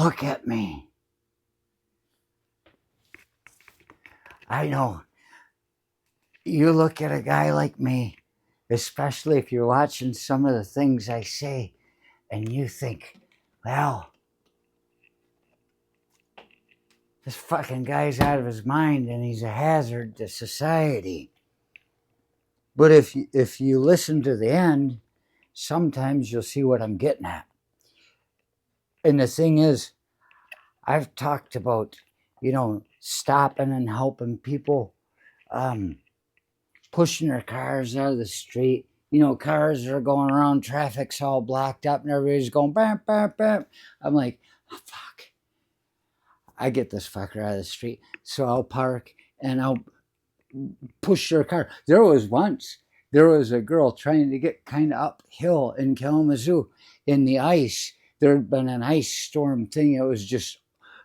look at me. I know you look at a guy like me, especially if you're watching some of the things I say, and you think, well, this fucking guy's out of his mind and he's a hazard to society. But if you listen to the end, sometimes you'll see what I'm getting at. And the thing is, I've talked about, stopping and helping people, pushing their cars out of the street. Cars are going around, traffic's all blocked up, and everybody's going bam, bam, bam. I'm like, oh, fuck. I get this fucker out of the street. So I'll park and I'll push their car. There was a girl trying to get kind of uphill in Kalamazoo in the ice. There had been an ice storm thing. It was just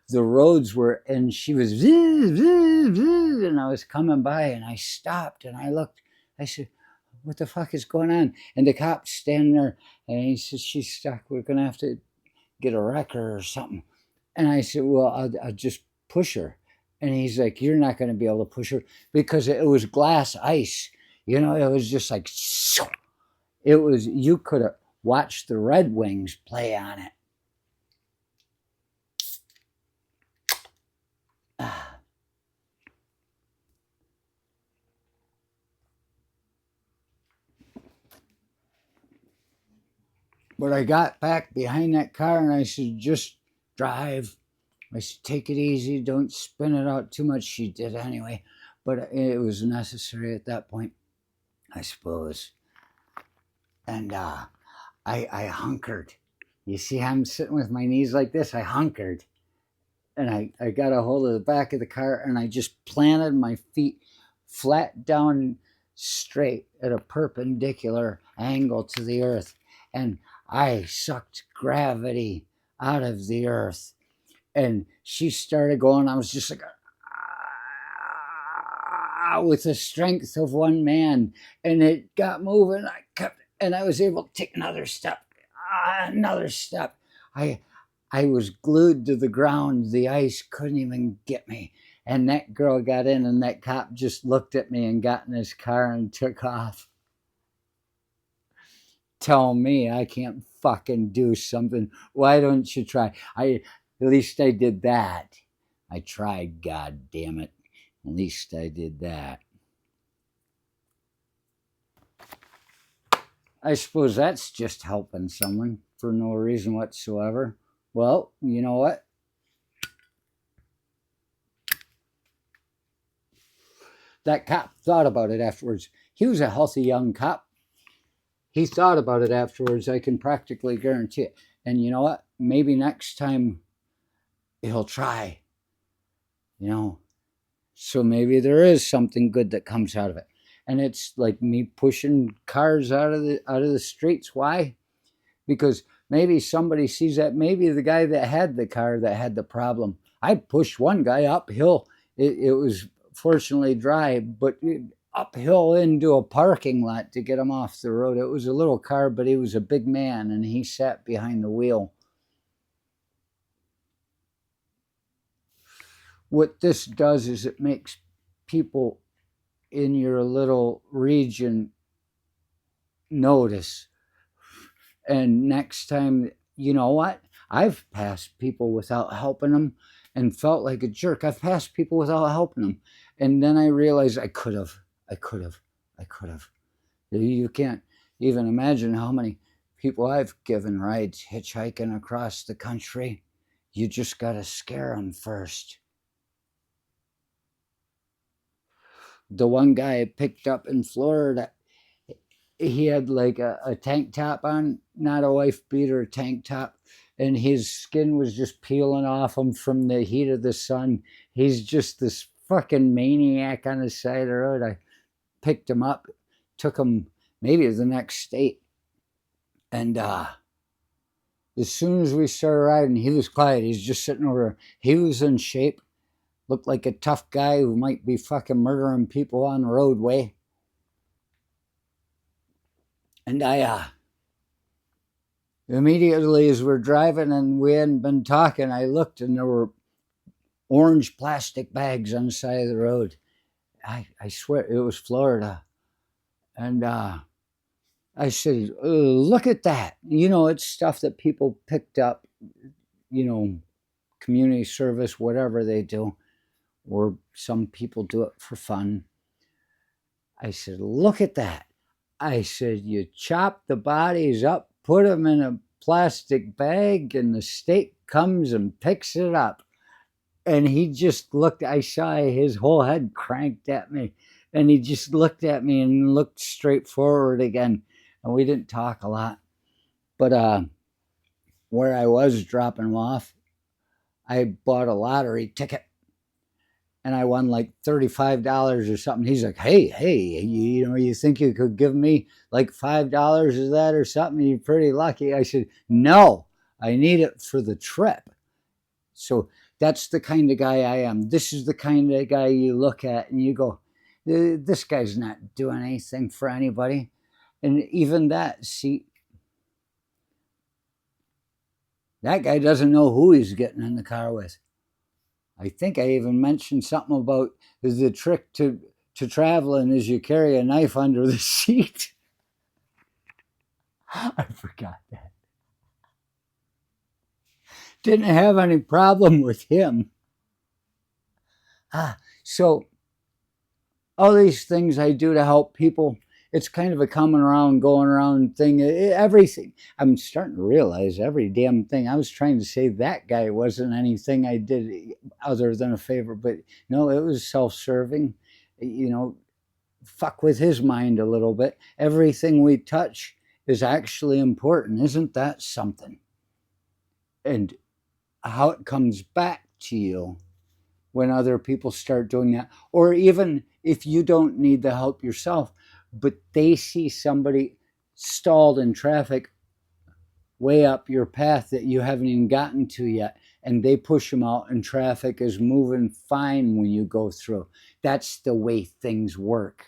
the roads were, and she was, and I was coming by and I stopped and I looked. I said, what the fuck is going on? And the cop's standing there and he said, she's stuck. We're going to have to get a wrecker or something. And I said, well, I'll just push her. And he's like, you're not going to be able to push her because it was glass ice. It was just like, you could have watched the Red Wings play on it. But I got back behind that car and I said, just drive. I said, take it easy. Don't spin it out too much. She did anyway. But it was necessary at that point, I suppose. And I hunkered. You see, I'm sitting with my knees like this. I hunkered. And I got a hold of the back of the car and I just planted my feet flat down straight at a perpendicular angle to the earth. And I sucked gravity out of the earth. And she started going. I was just like, with the strength of one man. And it got moving. And I was able to take another step. I was glued to the ground. The ice couldn't even get me. And that girl got in and that cop just looked at me and got in his car and took off. Tell me I can't fucking do something. Why don't you try? At least I did that. I tried, god damn it. At least I did that. I suppose that's just helping someone for no reason whatsoever. Well, you know what? That cop thought about it afterwards. He was a healthy young cop. He thought about it afterwards. I can practically guarantee it. And you know what? Maybe next time he'll try. So maybe there is something good that comes out of it. And it's like me pushing cars out of the streets. Why? Because maybe somebody sees that. Maybe the guy that had the car that had the problem. I pushed one guy uphill. It was fortunately dry, but uphill into a parking lot to get him off the road. It was a little car, but he was a big man, and he sat behind the wheel. What this does is it makes people in your little region notice. And next time, you know what? I've passed people without helping them and felt like a jerk. I've passed people without helping them. And then I realized I could have. You can't even imagine how many people I've given rides hitchhiking across the country. You just got to scare them first. The one guy I picked up in Florida, he had like a tank top on, not a wife beater, tank top, and his skin was just peeling off him from the heat of the sun. He's just this fucking maniac on the side of the road. I picked him up, took him maybe to the next state, and as soon as we started riding, he was quiet. He's just sitting over. He was in shape, looked like a tough guy who might be fucking murdering people on the roadway. And Immediately as we're driving and we hadn't been talking, I looked and there were orange plastic bags on the side of the road. I swear it was Florida. And I said, look at that. It's stuff that people picked up, community service, whatever they do, or some people do it for fun. I said, look at that. I said, you chop the bodies up, put them in a plastic bag, and the state comes and picks it up. And he just looked, I saw his whole head cranked at me. And he just looked at me and looked straight forward again. And we didn't talk a lot. But where I was dropping him off, I bought a lottery ticket. And I won like $35 or something. He's like, hey, you think you could give me like $5 of that or something? You're pretty lucky. I said, no, I need it for the trip. So that's the kind of guy I am. This is the kind of guy you look at and you go, this guy's not doing anything for anybody. And even that, see, that guy doesn't know who he's getting in the car with. I think I even mentioned something about the trick to traveling is you carry a knife under the seat. I forgot that. Didn't have any problem with him. So all these things I do to help people, it's kind of a coming around, going around thing. Everything. I'm starting to realize every damn thing. I was trying to say that guy wasn't anything I did other than a favor, but no, it was self-serving. Fuck with his mind a little bit. Everything we touch is actually important. Isn't that something? And how it comes back to you when other people start doing that, or even if you don't need the help yourself, but they see somebody stalled in traffic way up your path that you haven't even gotten to yet, and they push them out and traffic is moving fine when you go through. That's the way things work.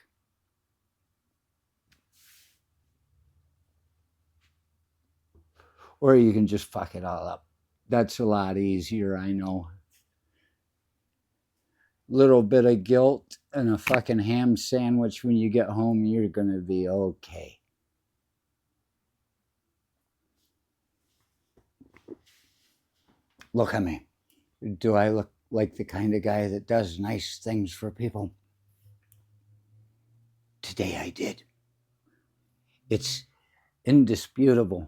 Or you can just fuck it all up. That's a lot easier, I know. Little bit of guilt and a fucking ham sandwich when you get home, you're gonna be okay. Look at me. Do I look like the kind of guy that does nice things for people? Today I did. It's indisputable.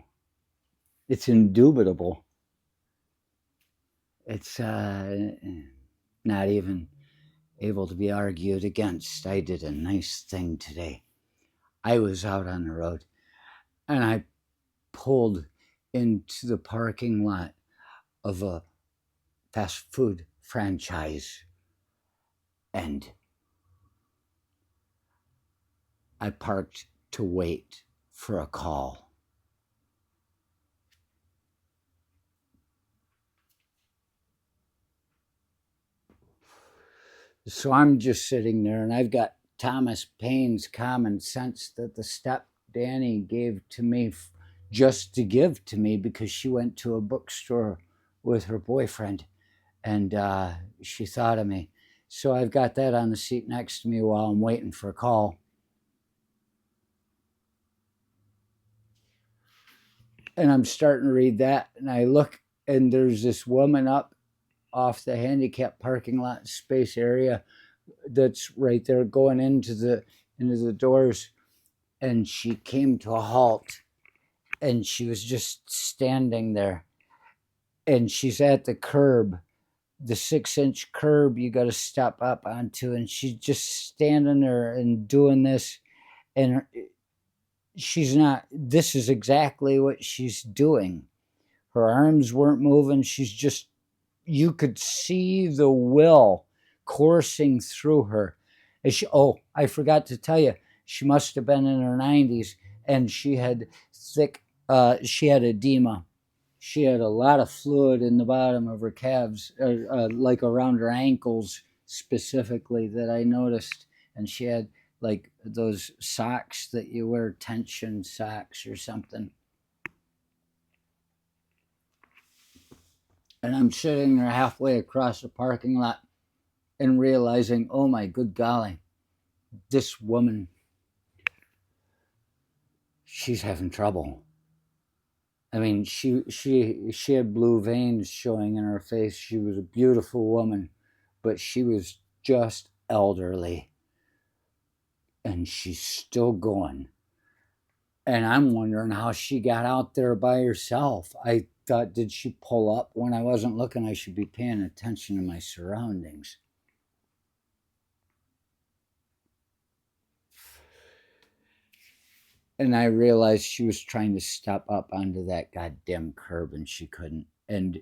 It's indubitable. It's not even able to be argued against. I did a nice thing today. I was out on the road and I pulled into the parking lot of a fast food franchise and I parked to wait for a call. So I'm just sitting there and I've got Thomas Paine's Common Sense that the step Danny gave to me just to give to me because she went to a bookstore with her boyfriend and she thought of me. So I've got that on the seat next to me while I'm waiting for a call. And I'm starting to read that and I look and there's this woman up off the handicap parking lot space area that's right there going into the doors, and she came to a halt and she was just standing there and she's at the curb, the 6-inch curb you got to step up onto, and she's just standing there and doing this, and she's not, this is exactly what she's doing. Her arms weren't moving, she's just, you could see the will coursing through her. And I forgot to tell you, she must have been in her 90s, and she had she had edema. She had a lot of fluid in the bottom of her calves, like around her ankles specifically, that I noticed. And she had like those socks that you wear, tension socks or something. And I'm sitting there halfway across the parking lot and realizing, oh my good golly, this woman, she's having trouble. I mean, she had blue veins showing in her face. She was a beautiful woman, but she was just elderly. And she's still going. And I'm wondering how she got out there by herself. I thought, did she pull up when I wasn't looking? I should be paying attention to my surroundings. And I realized she was trying to step up onto that goddamn curb and she couldn't. And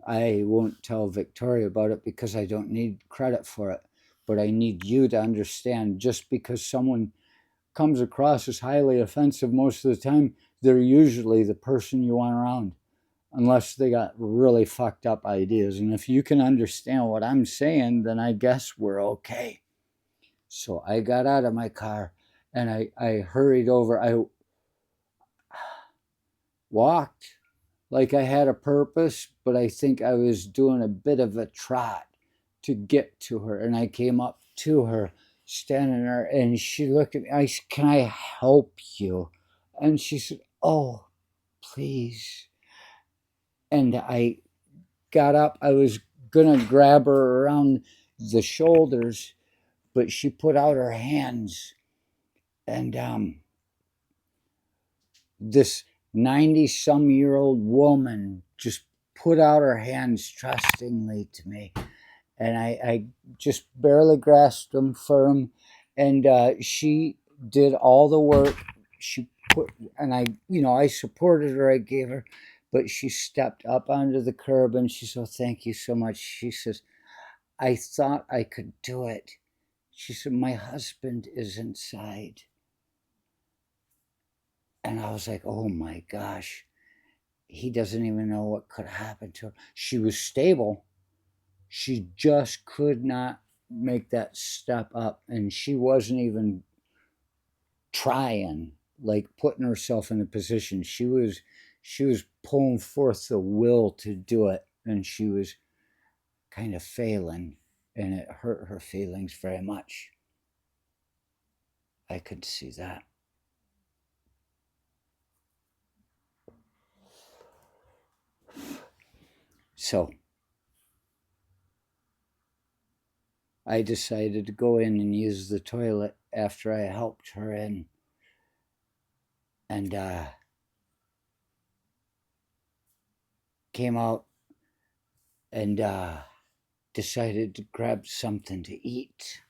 I won't tell Victoria about it because I don't need credit for it. But I need you to understand, just because someone comes across as highly offensive most of the time, they're usually the person you want around, unless they got really fucked up ideas. And if you can understand what I'm saying, then I guess we're okay. So I got out of my car and I hurried over. I walked like I had a purpose, but I think I was doing a bit of a trot to get to her. And I came up to her, standing there, and she looked at me. I said, "Can I help you?" And she said, "Oh, please." And I got up. I was going to grab her around the shoulders, but she put out her hands. And this 90-some-year-old woman just put out her hands trustingly to me. And I just barely grasped them firm. And she did all the work. She put, and I supported her, I gave her, but she stepped up onto the curb and she said, "Thank you so much." She says, "I thought I could do it." She said, "My husband is inside." And I was like, oh my gosh, he doesn't even know what could happen to her. She was stable. She just could not make that step up. And she wasn't even trying, like putting herself in a position. She was pulling forth the will to do it. And she was kind of failing. And it hurt her feelings very much. I could see that. So I decided to go in and use the toilet after I helped her in. And came out and decided to grab something to eat.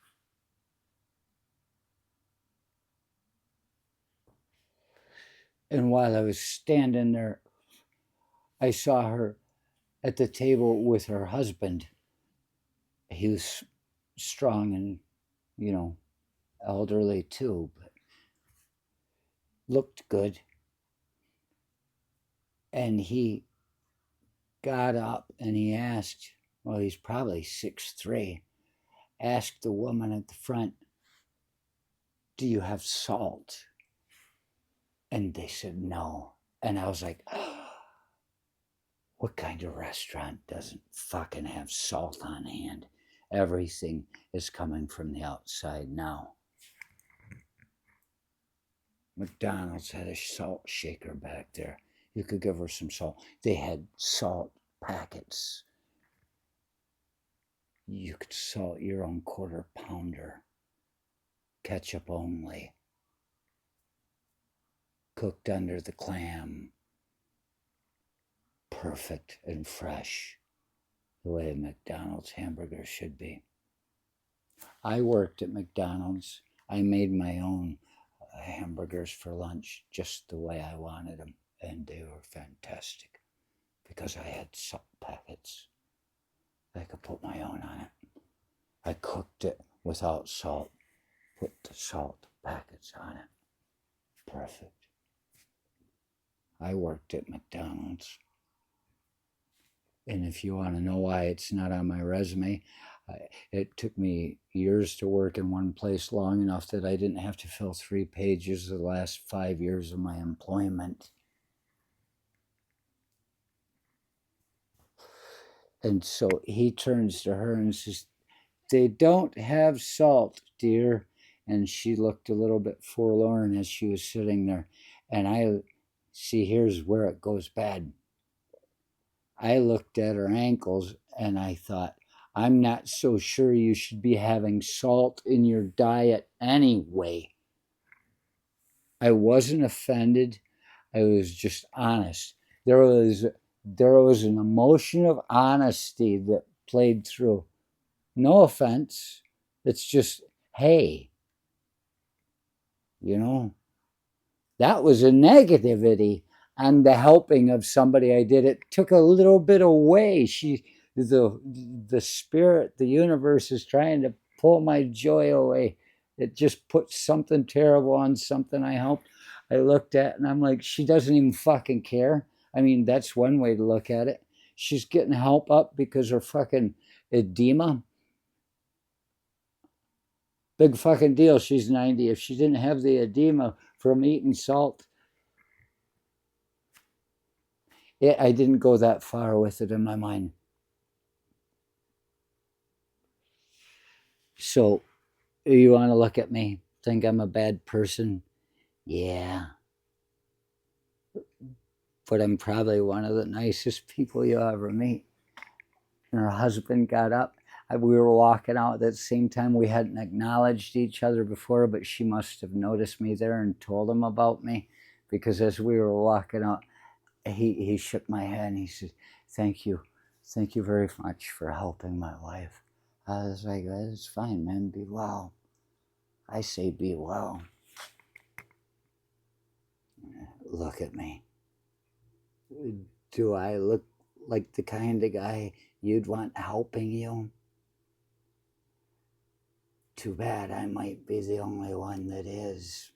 And while I was standing there, I saw her at the table with her husband. He was strong and, elderly too, but looked good. And he got up and he asked, well, he's probably 6'3", asked the woman at the front, "Do you have salt?" And they said no. And I was like, what kind of restaurant doesn't fucking have salt on hand? Everything is coming from the outside now. McDonald's had a salt shaker back there. You could give her some salt. They had salt packets. You could salt your own quarter pounder. Ketchup only. Cooked under the clam. Perfect and fresh. The way a McDonald's hamburger should be. I worked at McDonald's. I made my own hamburgers for lunch just the way I wanted them. And they were fantastic because I had salt packets. I could put my own on it. I cooked it without salt, put the salt packets on it. Perfect. I worked at McDonald's. And if you want to know why it's not on my resume, it took me years to work in one place long enough that I didn't have to fill 3 pages of the last 5 years of my employment. And so he turns to her and says, "They don't have salt, dear." And she looked a little bit forlorn as she was sitting there. And I see, here's where it goes bad. I looked at her ankles and I thought, I'm not so sure you should be having salt in your diet anyway. I wasn't offended. I was just honest. There was an emotion of honesty that played through. No offense. It's just, hey, you know, that was a negativity on the helping of somebody I did. It took a little bit away. The spirit, the universe is trying to pull my joy away. It just put something terrible on something I helped. I looked at and I'm like, she doesn't even fucking care. I mean, that's one way to look at it. She's getting help up because her fucking edema. Big fucking deal. She's 90. If she didn't have the edema from eating salt, I didn't go that far with it in my mind. So you want to look at me, think I'm a bad person? Yeah. But I'm probably one of the nicest people you'll ever meet. And her husband got up. We were walking out at the same time. We hadn't acknowledged each other before, but she must have noticed me there and told him about me. Because as we were walking out, he shook my hand and he said, "Thank you. Thank you very much for helping my wife." I was like, "It's fine, man. Be well." I say, "Be well." Look at me. Do I look like the kind of guy you'd want helping you? Too bad I might be the only one that is.